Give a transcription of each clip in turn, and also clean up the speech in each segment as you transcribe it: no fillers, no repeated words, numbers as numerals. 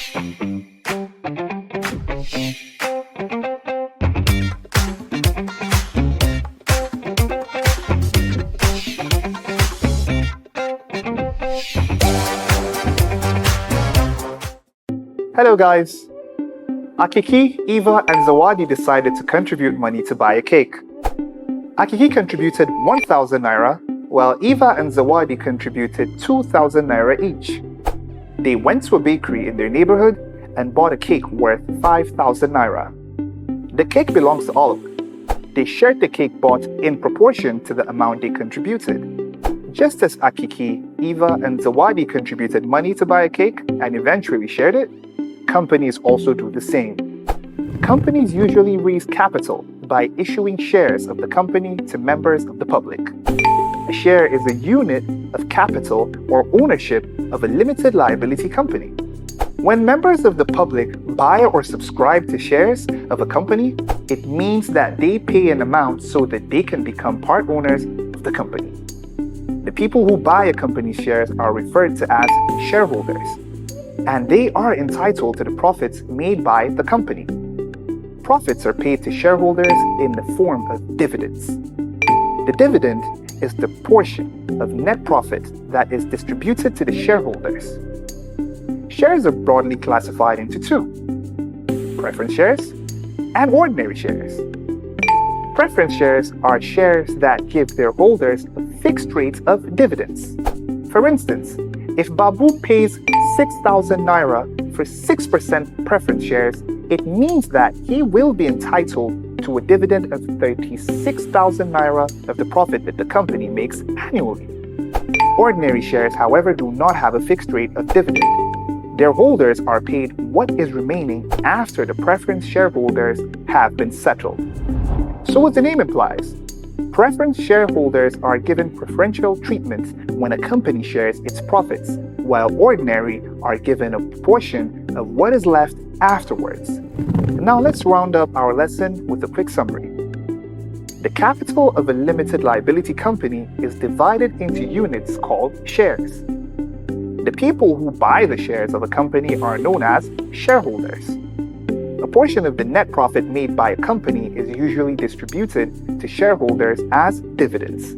Hello guys! Akiki, Eva and Zawadi decided to contribute money to buy a cake. Akiki contributed 1,000 naira, while Eva and Zawadi contributed 2,000 naira each. They went to a bakery in their neighborhood and bought a cake worth 5,000 naira. The cake belongs to all of them. They shared the cake bought in proportion to the amount they contributed. Just as Akiki, Eva and Zawadi contributed money to buy a cake and eventually shared it, companies also do the same. Companies usually raise capital by issuing shares of the company to members of the public. A share is a unit of capital or ownership of a limited liability company. When members of the public buy or subscribe to shares of a company, it means that they pay an amount so that they can become part owners of the company. The people who buy a company's shares are referred to as shareholders, and they are entitled to the profits made by the company. Profits are paid to shareholders in the form of dividends. The dividend is the portion of net profit that is distributed to the shareholders. Shares are broadly classified into two: preference shares and ordinary shares. Preference shares are shares that give their holders a fixed rate of dividends. For instance, if Babu pays 6,000 naira for 6% preference shares, it means that he will be entitled to a dividend of 36,000 naira of the profit that the company makes annually. Ordinary shares, however, do not have a fixed rate of dividend. Their holders are paid what is remaining after the preference shareholders have been settled. So as the name implies, preference shareholders are given preferential treatment when a company shares its profits, while ordinary are given a portion of what is left afterwards. Now let's round up our lesson with a quick summary. The capital of a limited liability company is divided into units called shares. The people who buy the shares of a company are known as shareholders. A portion of the net profit made by a company is usually distributed to shareholders as dividends.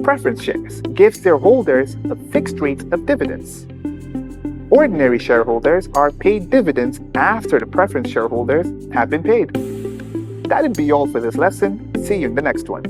Preference shares gives their holders a fixed rate of dividends. Ordinary shareholders are paid dividends after the preference shareholders have been paid. That'd be all for this lesson. See you in the next one.